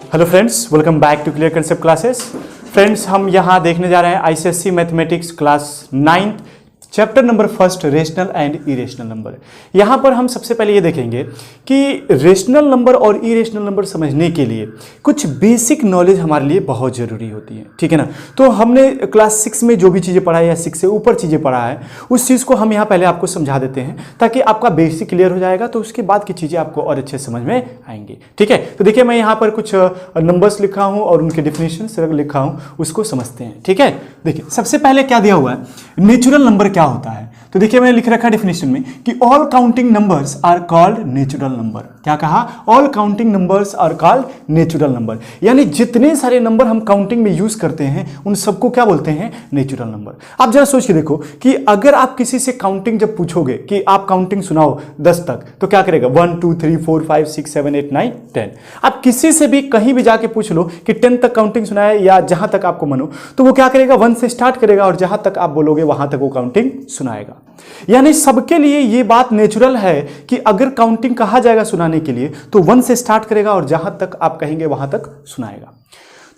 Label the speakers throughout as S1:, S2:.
S1: Hello friends, welcome back to clear concept classes. Friends, हम यहाँ देखने जा रहे हैं ICSE mathematics class 9 chapter number first, rational and irrational number. यहाँ पर हम सबसे पहले ये देखेंगे कि रेशनल नंबर और इरेशनल नंबर समझने के लिए कुछ बेसिक नॉलेज हमारे लिए बहुत ज़रूरी होती है, ठीक है ना। तो हमने क्लास 6 में जो भी चीज़ें पढ़ा है या 6 से ऊपर चीज़ें पढ़ा है उस चीज़ को हम यहाँ पहले आपको समझा देते हैं ताकि आपका बेसिक क्लियर हो जाएगा, तो उसके बाद की चीज़ें आपको और अच्छे समझ में आएंगी, ठीक है। तो देखिए, मैं यहाँ पर कुछ नंबर्स लिखा हूँ और उनके डिफिनेशन लिखा हूँ, उसको समझते हैं, ठीक है। देखिए, सबसे पहले क्या दिया हुआ है, नेचुरल नंबर क्या होता है। तो देखिए, मैंने लिख रखा है डिफिनेशन में कि all counting numbers are called natural number. क्या कहा? All counting numbers are called natural number, यानी जितने सारे नंबर हम काउंटिंग में यूज करते हैं उन सबको क्या बोलते हैं? Natural number. आप जरा सोच के देखो कि अगर आप किसी से काउंटिंग जब पूछोगे कि आप काउंटिंग सुनाओ 10 तक, तो क्या करेगा? 1 2 3 4 5 6 7 8 9 10। आप किसी से भी कहीं भी जाके पूछ लो कि 10 तक काउंटिंग सुनाए या जहां तक आपको मनो, तो वो क्या करेगा? 1 से स्टार्ट करेगा और जहां तक आप बोलोगे वहां तक वो काउंटिंग सुनाएगा। यानी सबके लिए ये बात नेचुरल है कि अगर काउंटिंग कहा जाएगा सुनाने के लिए तो 1 से स्टार्ट करेगा और जहां तक आप कहेंगे वहां तक सुनाएगा।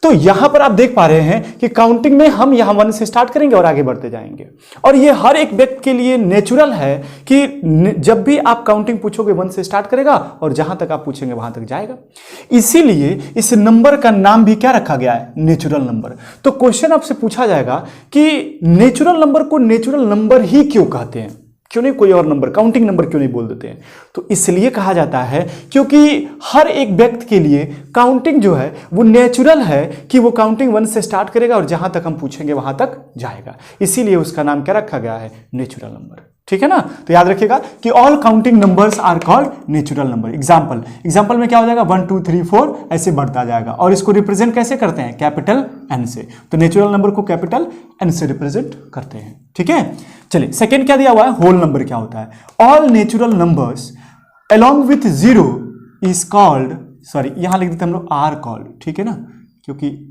S1: तो यहां पर आप देख पा रहे हैं कि काउंटिंग में हम यहां 1 से स्टार्ट करेंगे और आगे बढ़ते जाएंगे, और ये हर एक व्यक्ति के लिए नेचुरल है कि जब भी आप काउंटिंग पूछोगे 1 से स्टार्ट करेगा और जहां तक आप पूछेंगे वहां तक जाएगा। इसीलिए इस नंबर का नाम भी क्या रखा गया है? Natural number. तो क्वेश्चन आपसे पूछा जाएगा कि नेचुरल नंबर को नेचुरल नंबर ही क्यों कहते हैं, क्यों नहीं कोई और नंबर, काउंटिंग नंबर क्यों नहीं बोल देते हैं? तो इसलिए कहा जाता है क्योंकि हर एक व्यक्ति के लिए काउंटिंग जो है वो नेचुरल है कि वो काउंटिंग 1 से स्टार्ट करेगा और जहां तक हम पूछेंगे वहां तक जाएगा। इसीलिए उसका नाम क्या रखा गया है? नेचुरल नंबर, ठीक है ना। तो याद रखिएगा कि all counting numbers are called natural number. Example में क्या हो जाएगा? 1 2 3 4 ऐसे बढ़ता जाएगा, और इसको रिप्रेजेंट कैसे करते हैं? कैपिटल एन से। तो नेचुरल नंबर को कैपिटल एन से रिप्रेजेंट करते हैं, ठीक है। चलिए, सेकंड क्या दिया हुआ है? होल नंबर क्या होता है? All natural numbers along with zero is called, sorry यहां लिख देते हम लोग आर कॉल्ड, ठीक है ना, क्योंकि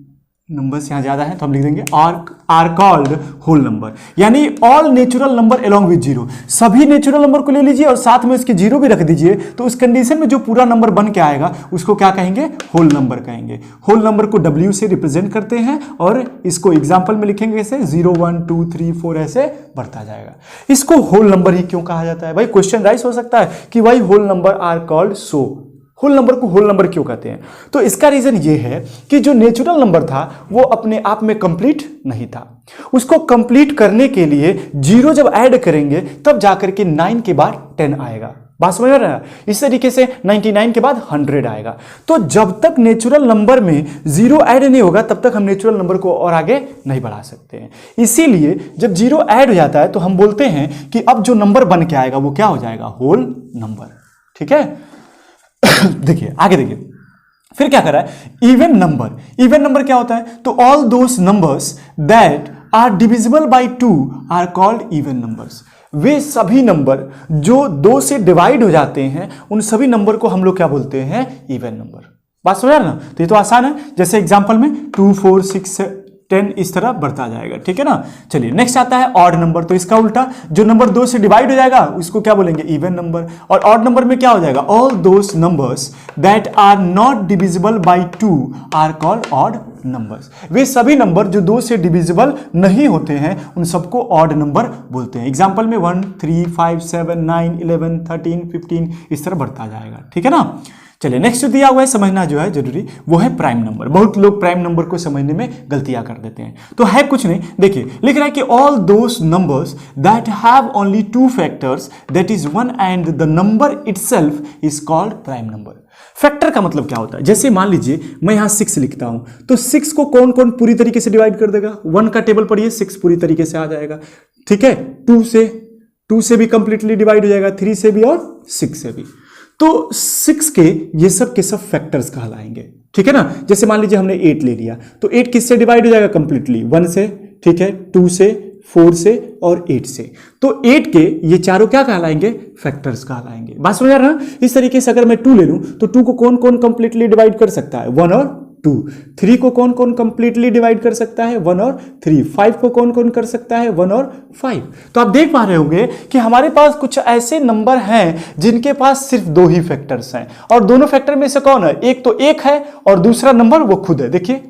S1: नंबर्स यहां ज्यादा है तो हम लिख देंगे आर कॉल्ड होल नंबर। यानी all natural number along with zero, सभी नेचुरल नंबर को ले लीजिए और साथ में उसके जीरो भी रख दीजिए, तो उस कंडीशन में जो पूरा नंबर बन के आएगा उसको क्या कहेंगे? होल नंबर कहेंगे। होल नंबर को W से रिप्रेजेंट करते हैं और इसको एग्जाम्पल में लिखेंगे कैसे? 0 1 2 3 4 ऐसे बढ़ता जाएगा। इसको होल नंबर ही क्यों कहा जाता है? भाई क्वेश्चन राइज हो सकता है कि भाई whole number are called so, whole number को होल नंबर क्यों कहते हैं? तो इसका रीजन ये है कि जो नेचुरल नंबर था वो अपने आप में कंप्लीट नहीं था, उसको कंप्लीट करने के लिए जीरो जब ऐड करेंगे तब जाकर के 9 के बाद 10 आएगा। बात समझ रहे हैं? इस तरीके से 99 के बाद 100 आएगा। तो जब तक नेचुरल नंबर में जीरो ऐड नहीं होगा तब तक हम नेचुरल नंबर को और आगे नहीं बढ़ा सकते हैं। इसीलिए जब जीरो ऐड हो जाता है तो हम बोलते हैं कि अब जो नंबर बन के आएगा वो क्या हो जाएगा? होल नंबर, ठीक है। देखिए आगे, देखिए फिर क्या कर रहा है? Even number. इवन नंबर क्या होता है? तो all those numbers that are divisible by 2 are called even numbers. वे सभी नंबर जो 2 से डिवाइड हो जाते हैं उन सभी नंबर को हम लोग क्या बोलते हैं? Even number. बात समझ रहे ना? तो ये तो आसान है, जैसे एग्जांपल में 2 4 6 10 इस तरह बढ़ता जाएगा, ठीक है ना। चलिए नेक्स्ट आता है ऑड नंबर। तो इसका उल्टा, जो नंबर 2 से डिवाइड हो जाएगा उसको क्या बोलेंगे? Even number. और ऑड नंबर में क्या हो जाएगा? All those numbers that are not divisible by 2 are called odd numbers. वे सभी नंबर जो 2 से डिविजिबल नहीं होते हैं उन सबको ऑड नंबर बोलते हैं। एग्जांपल में 1 3 5 7 9 11 13 15 इस तरह बढ़ता जाएगा, ठीक है ना। चलिए नेक्स्ट दिया हुआ है, समझना जो है जरूरी, वो है प्राइम नंबर। बहुत लोग प्राइम नंबर को समझने में गलतियां कर देते हैं। तो है कुछ नहीं, देखिए लिख रहा है कि all those numbers that have only 2 factors that is 1 and the number itself is called prime number. Factor का मतलब क्या होता है? जैसे मान लीजिए मैं यहां 6 लिखता हूं, तो 6 को कौन कौन पूरी तरीके से डिवाइड कर देगा? 1 का टेबल पढ़िए, 6 पूरी तरीके से आ जाएगा, ठीक है। 2 से भी कंप्लीटली डिवाइड हो जाएगा, 3 से भी और 6 से भी। तो 6 के ये सब के सब फैक्टर्स कहलाएंगे, ठीक है ना। जैसे मान लीजिए हमने 8 ले लिया, तो 8 किससे डिवाइड हो जाएगा? कंप्लीटली 1 से, ठीक है, 2 से, 4 से और 8 से। तो 8 के ये चारों क्या कहलाएंगे? फैक्टर्स कहलाएंगे। बात समझ रहे हैं? इस तरीके से अगर मैं 2 ले लूं तो 2 को कौन कौन कंप्लीटली डिवाइड कर सकता है? 1 और 2। 3 को कौन कौन कंप्लीटली डिवाइड कर सकता है? 1 और 3। 5 को कौन कौन कर सकता है? 1 और 5। तो आप देख पा रहे होंगे कि हमारे पास कुछ ऐसे नंबर हैं जिनके पास सिर्फ 2 ही फैक्टर्स हैं, और दोनों फैक्टर में से कौन है? एक तो 1 है और दूसरा नंबर वो खुद है। देखिए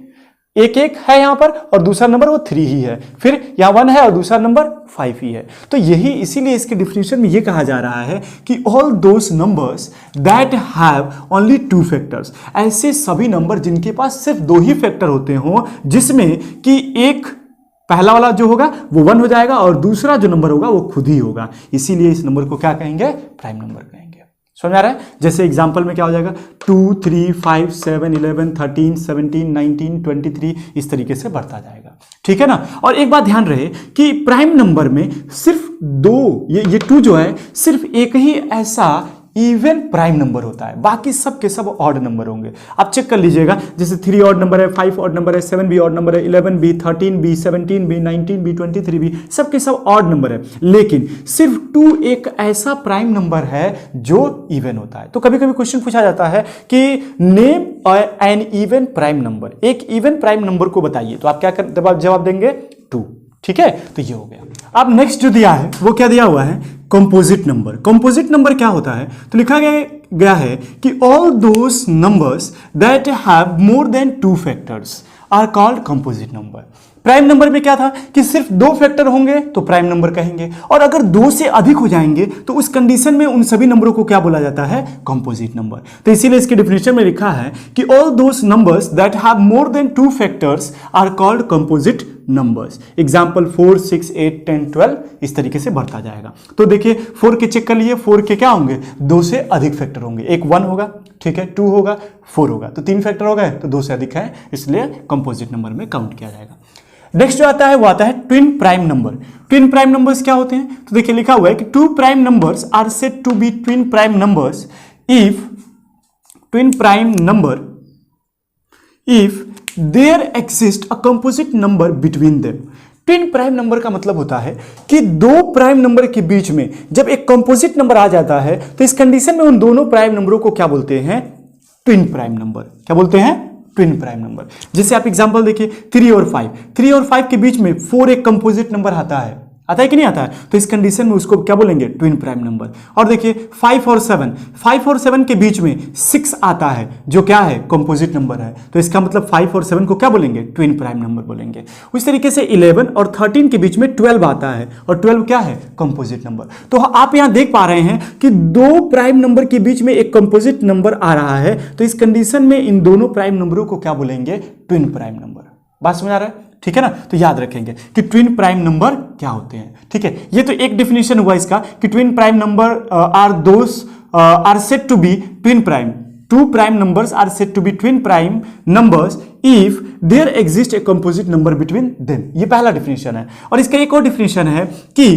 S1: 1 है यहां पर और दूसरा नंबर वो 3 ही है, फिर यहां 1 है और दूसरा नंबर 5 ही है। तो यही इसीलिए इसके डिफिनेशन में ये कहा जा रहा है कि all those numbers that have only 2 factors, ऐसे सभी नंबर जिनके पास सिर्फ 2 ही फैक्टर होते हों, जिसमें कि एक पहला वाला जो होगा वो 1 हो जाएगा और दूसरा जो नंबर होगा वो खुद ही होगा, इसीलिए इस नंबर को क्या कहेंगे? प्राइम नंबर कहेंगे। समझ आ रहा है? जैसे एग्जांपल में क्या हो जाएगा? 2, 3, 5, 7, 11, 13, 17, 19, 23 इस तरीके से बढ़ता जाएगा। ठीक है ना? और एक बात ध्यान रहे कि प्राइम नंबर में सिर्फ 2, ये 2 जो है सिर्फ एक ही ऐसा इवन प्राइम नंबर होता है, बाकी सब के सब ऑड नंबर होंगे। आप चेक कर लीजिएगा, जैसे 3 ऑड नंबर है, 5 ऑड नंबर है, 7 भी ऑड नंबर है, 11 भी, 13 भी, 17 भी, 19 भी, 23 भी, सब के सब ऑड नंबर है, लेकिन सिर्फ 2 एक ऐसा प्राइम नंबर है जो इवन होता है। तो कभी कभी क्वेश्चन पूछा जाता है कि name an even prime number, एक इवन प्राइम नंबर को बताइए, तो आप क्या जवाब देंगे? 2। ठीक है, तो ये हो गया। अब नेक्स्ट जो दिया है वो क्या दिया हुआ है? Composite number. कंपोजिट नंबर क्या होता है? तो लिखा गया है कि all those numbers that have more than 2 factors are called composite number. Prime number में क्या था कि सिर्फ 2 फैक्टर होंगे तो प्राइम नंबर कहेंगे, और अगर 2 से अधिक हो जाएंगे तो उस कंडीशन में उन सभी नंबरों को क्या बोला जाता है? Composite number. तो इसीलिए इसके डिफिनेशन में लिखा है कि all those numbers that have more than 2 factors are called composite numbers. Example 4, 6, 8, 10, 12 इस तरीके से बढ़ता जाएगा। तो देखिए 4 के चेक कर लिए, 4 के क्या होंगे? 2 से अधिक फैक्टर होंगे, एक 1 होगा, ठीक है, 2 होगा, 4 होगा, तो 3 फैक्टर हो गए, तो 2 से अधिक है, इसलिए कंपोजिट नंबर में काउंट किया जाएगा। नेक्स्ट जो आता है वो आता है twin prime number. Twin prime numbers क्या होते हैं? तो देखिए लिखा हुआ है कि 2 prime numbers are said to be twin prime numbers if twin prime number if there exist a composite number between them. Twin prime number का मतलब होता है कि 2 प्राइम नंबर के बीच में जब एक कंपोजिट नंबर आ जाता है तो इस कंडीशन में उन दोनों प्राइम नंबरों को क्या बोलते हैं? Twin prime number. क्या बोलते हैं? Twin prime number. जैसे आप एग्जांपल देखिए 3 और 5, 3 और 5 के बीच में 4 एक कंपोजिट नंबर आता है कि नहीं आता है? तो इस कंडीशन में उसको क्या बोलेंगे? Twin prime number. और देखिए 5 और 7 के बीच में 6 आता है जो क्या है? कंपोजिट नंबर है, तो इसका मतलब 5 और 7 को क्या बोलेंगे? ट्विन प्राइम नंबर बोलेंगे। उस तरीके से 11 और 13 के बीच में 12 आता है और 12 क्या है? Composite number. तो आप यहां देख पा रहे हैं कि 2 प्राइम नंबर के बीच में एक कंपोजिट नंबर आ रहा है, तो इस कंडीशन में इन दोनों प्राइम नंबरों को क्या बोलेंगे? Twin prime number. बात समझ आ रहा है? ठीक है ना? तो याद रखेंगे कि ट्विन प्राइम नंबर क्या होते हैं। ठीक है, ये तो एक डेफिनेशन हुआ इसका कि twin prime number are said to be twin prime. 2 prime numbers are said to be twin prime numbers if there exist a composite number between them. ये पहला डेफिनेशन है। और इसका एक और डेफिनेशन है कि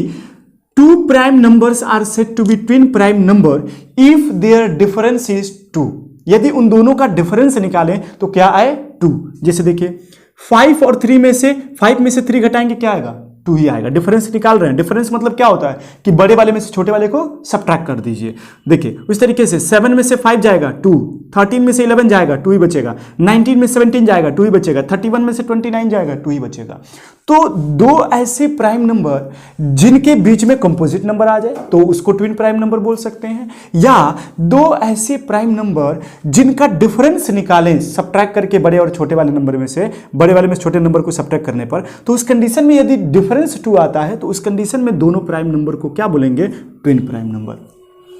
S1: 2 prime numbers are said to be twin prime number if their difference is 2। यदि उन दोनों का डिफरेंस निकालें तो क्या आए? 2। जैसे देखिए 5 और 3 में से 5 में से 3 घटाएंगे, क्या आएगा? 2 ही आएगा। डिफरेंस निकाल रहे हैं। डिफरेंस मतलब क्या होता है कि बड़े वाले में से छोटे वाले को सब्ट्रैक्ट कर दीजिए। देखिए उस तरीके से 7 में से 5 जाएगा 2, 13 में से 11 जाएगा 2 ही बचेगा, 19 में 17 जाएगा 2 ही बचेगा, 31 में से 29 जाएगा 2 ही बचेगा। तो 2 ऐसे प्राइम नंबर जिनके बीच में कंपोजिट नंबर आ जाए तो उसको ट्विन प्राइम नंबर बोल सकते हैं, या 2 ऐसे प्राइम नंबर जिनका डिफरेंस निकालें सब्ट्रैक्ट करके बड़े और छोटे वाले नंबर में से, बड़े वाले में छोटे नंबर को सब्ट्रैक्ट करने पर, तो उस कंडीशन में यदि डिफरेंस 2 आता है तो उस कंडीशन में दोनों प्राइम नंबर को क्या बोलेंगे? Twin prime number.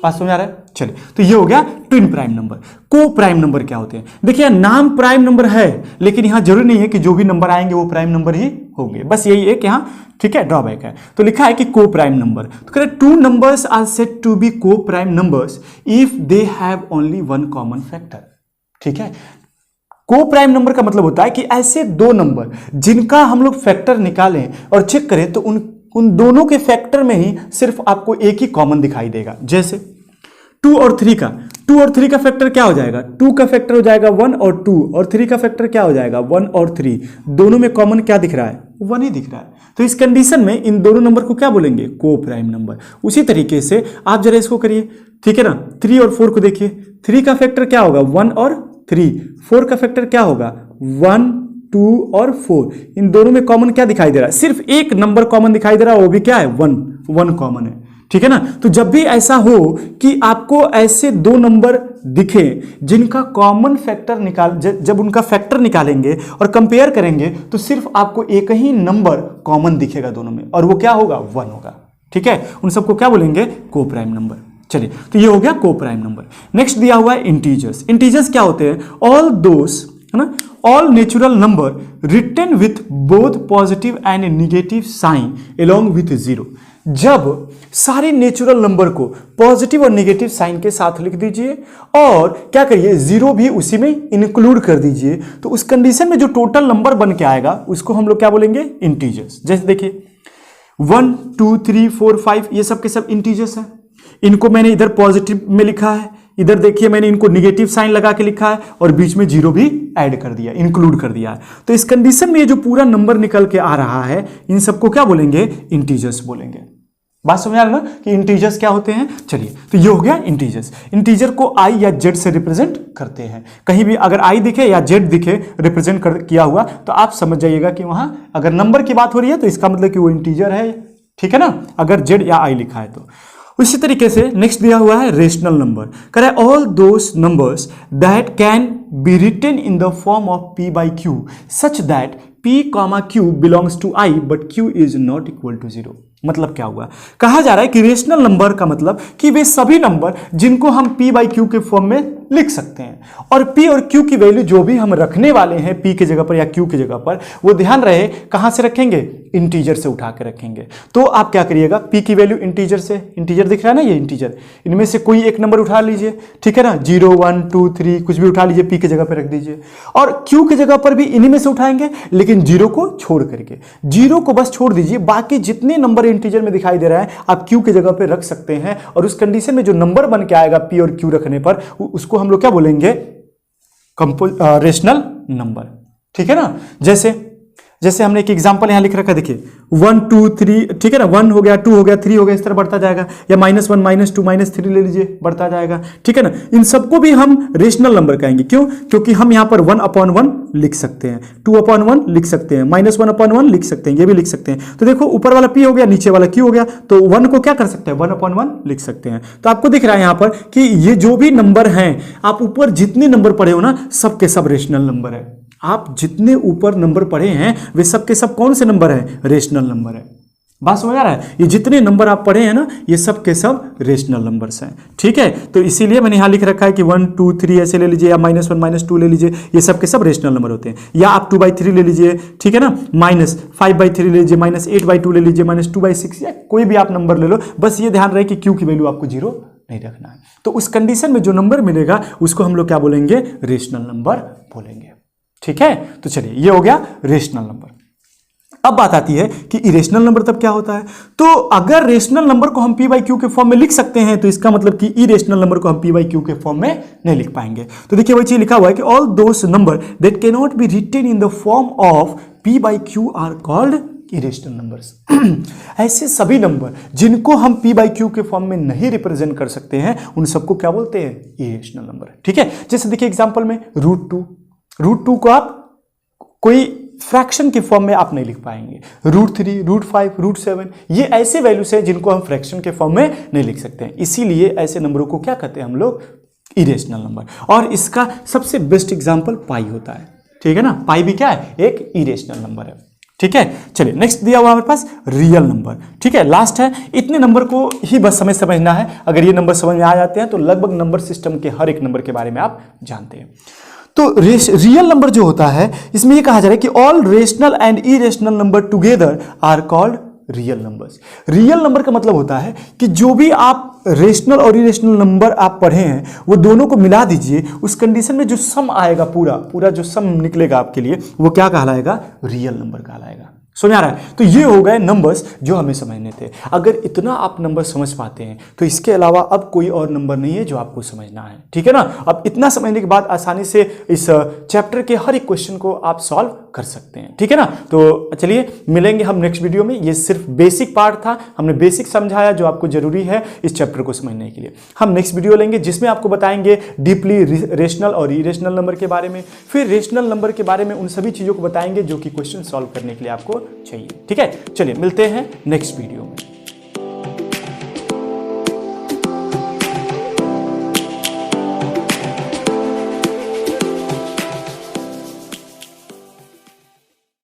S1: बात समझ आ रहा है? चलिए, तो ये हो गया ट्विन प्राइम नंबर। को प्राइम नंबर क्या होते हैं? देखिए नाम प्राइम नंबर है, लेकिन यहां जरूरी नहीं है कि जो भी नंबर आएंगे वो प्राइम नंबर ही होंगे, बस यही एक यहां ठीक है ड्रॉबैक है। तो लिखा है कि को प्राइम नंबर, तो कह 2 numbers are said to be coprime numbers if they have only 1 common factor. ठीक है, को प्राइम नंबर का मतलब होता है कि ऐसे 2 नंबर जिनका हम लोग फैक्टर निकालें और चेक करें तो उन दोनों के फैक्टर में ही सिर्फ आपको एक ही कॉमन दिखाई देगा। जैसे 2 और 3 का फैक्टर क्या हो जाएगा? 2 का फैक्टर हो जाएगा 1 और 2, और 3 का फैक्टर क्या हो जाएगा? 1 और 3। दोनों में कॉमन क्या दिख रहा है? 1 ही दिख रहा है। तो इस कंडीशन में इन दोनों नंबर को क्या बोलेंगे? को प्राइम नंबर। उसी तरीके से आप जरा इसको करिए, ठीक है ना? 3 और 4 को देखिए, 3 का फैक्टर क्या होगा? 1 और 3, 4 का फैक्टर क्या होगा? 1 2 और 4, इन दोनों में कॉमन क्या दिखाई दे रहा है? सिर्फ एक नंबर कॉमन दिखाई दे रहा है, वो भी क्या है? 1 कॉमन है। ठीक है ना? तो जब भी ऐसा हो कि आपको ऐसे दो नंबर दिखे जिनका कॉमन फैक्टर जब उनका फैक्टर निकालेंगे और कंपेयर करेंगे तो सिर्फ आपको एक ही नंबर कॉमन दिखेगा दोनों में, और वो क्या होगा? 1 होगा। ठीक है, उन सबको क्या बोलेंगे? को प्राइम नंबर। चलिए, तो ये हो गया को प्राइम नंबर। नेक्स्ट दिया हुआ है इंटीजर्स। इंटीजर्स क्या होते हैं? ऑल दोस, है ना, all natural number written with both positive and negative sign along with zero. जब सारे नेचुरल नंबर को पॉजिटिव और नेगेटिव साइन के साथ लिख दीजिए और क्या करिए? जीरो भी उसी में इंक्लूड कर दीजिए, तो उस कंडीशन में जो टोटल नंबर बन के आएगा उसको हम लोग क्या बोलेंगे? इंटीजर्स। जैसे देखिए 1 2 3 4 5 ये सब के सब इंटीजर्स हैं। इनको मैंने इधर पॉजिटिव में लिखा है, इधर देखिए मैंने इनको निगेटिव साइन लगा के लिखा है और बीच में जीरो भी ऐड कर दिया, इंक्लूड कर दिया है। तो इस कंडीशन में ये जो पूरा नंबर निकल के आ रहा है इन सबको क्या बोलेंगे? इंटीजर्स बोलेंगे। बात समझ आ रहा है ना कि इंटीजर्स क्या होते हैं? चलिए, तो ये हो गया इंटीजर्स। इंटीजर को आई या जेड से रिप्रेजेंट करते हैं। कहीं भी अगर आई दिखे या जेड दिखे रिप्रेजेंट किया हुआ तो आप समझ जाइएगा कि वहां अगर नंबर की बात हो रही है तो इसका मतलब कि वो इंटीजर है। ठीक है ना, अगर जेड या आई लिखा है तो। उसी तरीके से नेक्स्ट दिया हुआ है रेशनल नंबर। कह रहा है all those numbers that can be written in the form of p by q such that p, q belongs to i but q is not equal to 0। मतलब क्या हुआ? कहा जा रहा है कि रेशनल नंबर का मतलब कि वे सभी नंबर जिनको हम p by q के फॉर्म में लिख सकते हैं, और p और q की वैल्यू जो भी हम रखने वाले हैं p की जगह पर या q की जगह पर, वो ध्यान रहे कहां से रखेंगे? इंटीजर से उठा के रखेंगे। तो आप क्या करिएगा? p की वैल्यू इंटीजर से, इंटीजर दिख रहा है ना ये इंटीजर, इनमें से कोई एक नंबर उठा लीजिए। ठीक है ना, 0 1 2 3 कुछ भी उठा लीजिए, p की जगह पर रख दीजिए। और q की जगह पर भी इन्हीं में से उठाएंगे, लेकिन 0 को छोड़ करके, 0 को बस छोड़ दीजिए, बाकी जितने नंबर इंटीजर में दिखाई दे रहा है आप q की जगह पर रख सकते हैं। और उस कंडीशन में जो नंबर बन के आएगा p और q रखने पर, उसको हम लोग क्या बोलेंगे? Rational number. ठीक है ना, जैसे हमने एक एग्जांपल यहां लिख रखा है, देखिए 1 2 3, ठीक है ना, 1 हो गया, 2 हो गया, 3 हो गया, इस तरह बढ़ता जाएगा। या -1 -2 -3 ले लीजिए, बढ़ता जाएगा। ठीक है ना, इन सबको भी हम रेशनल नंबर कहेंगे। क्यों? क्योंकि हम यहां पर 1/1 लिख सकते हैं, 2/1 लिख सकते हैं, -1/1 लिख सकते हैं, ये भी लिख सकते हैं। तो देखो ऊपर वाला p हो गया, नीचे वाला q हो गया, तो 1 को क्या कर सकते हैं? 1/1 लिख सकते हैं। तो आपको दिख रहा है यहां पर कि ये जो भी नंबर हैं, आप ऊपर जितने नंबर पढ़े हो ना, सब के सब रेशनल नंबर है। आप जितने ऊपर नंबर पढ़े हैं वे सब के सब कौन से नंबर हैं? रेशनल नंबर है। बात समझ आ रहा है? ये जितने नंबर आप पढ़े हैं ना, ये सब के सब रेशनल नंबर्स हैं। ठीक है, तो इसीलिए मैंने यहां लिख रखा है कि 1 2 3 ऐसे ले लीजिए, या -1 -2 ले लीजिए, ये सब के सब रेशनल नंबर होते हैं। या आप 2/3 ले लीजिए, ठीक है ना, -5/3 ले लीजिए, -8/2 ले लीजिए, -2/6, या कोई भी आप नंबर ले लो, बस ये ध्यान रहे कि q की वैल्यू आपको 0 नहीं रखना है। तो उस कंडीशन में जो नंबर मिलेगा उसको हम लोग क्या बोलेंगे? रेशनल नंबर बोलेंगे। ठीक है, तो चलिए ये हो गया रेशनल नंबर। अब बात आती है कि इरेशनल नंबर तब क्या होता है? तो अगर रेशनल नंबर को हम p by q के फॉर्म में लिख सकते हैं तो इसका मतलब कि इरेशनल नंबर को हम p by q के फॉर्म में नहीं लिख पाएंगे। तो देखिए वही चीज लिखा हुआ है कि all those number that can not be written in the form of p by q are called irrational numbers. ऐसे सभी नंबर जिनको हम p by q के फॉर्म में नहीं रिप्रेजेंट कर सकते हैं उन सबको क्या बोलते हैं? Irrational number. ठीक है, जैसे देखिए एग्जांपल में √2 को आप कोई फ्रैक्शन के फॉर्म में आप नहीं लिख पाएंगे। √3 √5 √7 ये ऐसे वैल्यूज हैं जिनको हम फ्रैक्शन के फॉर्म में नहीं लिख सकते हैं। इसीलिए ऐसे नंबरों को क्या कहते हैं हम लोग? Irrational number. और इसका सबसे बेस्ट एग्जांपल पाई होता है। ठीक है ना, पाई भी क्या है? एक इरेशनल नंबर है। ठीक है, चलिए नेक्स्ट दिया हुआ हमारे पास रियल नंबर। ठीक है, लास्ट है। इतने नंबर को ही बस समझना है। अगर ये नंबर समझ में आ जाते हैं तो लगभग नंबर सिस्टम के हर एक नंबर के बारे में आप जानते हैं। तो रियल नंबर जो होता है इसमें ये कहा जा रहा है कि all rational and irrational number together are called real numbers. Real number का मतलब होता है कि जो भी आप रेशनल और इरेशनल नंबर आप पढ़े हैं वो दोनों को मिला दीजिए, उस कंडीशन में जो सम आएगा पूरा जो सम निकलेगा आपके लिए वो क्या कहलाएगा? रियल नंबर कहलाएगा। समझ आ रहा है? तो ये हो गए नंबर्स जो हमें समझने थे। अगर इतना आप नंबर समझ पाते हैं तो इसके अलावा अब कोई और नंबर नहीं है जो आपको समझना है, ठीक है ना। अब इतना समझने के बाद आसानी से इस चैप्टर के हर एक क्वेश्चन को आप सॉल्व कर सकते हैं, ठीक है ना। तो चलिए मिलेंगे हम नेक्स्ट वीडियो में। ये सिर्फ बेसिक पार्ट था, हमने बेसिक समझाया जो आपको जरूरी है इस चैप्टर को समझने के लिए। हम नेक्स्ट वीडियो लेंगे जिसमें आपको बताएंगे डीपली रेशनल और इरेशनल नंबर के बारे में, फिर रेशनल नंबर के बारे में उन सभी चीजों को बताएंगे जो कि क्वेश्चन सॉल्व करने के लिए आपको चाहिए, ठीक है। चलिए मिलते हैं नेक्स्ट वीडियो में।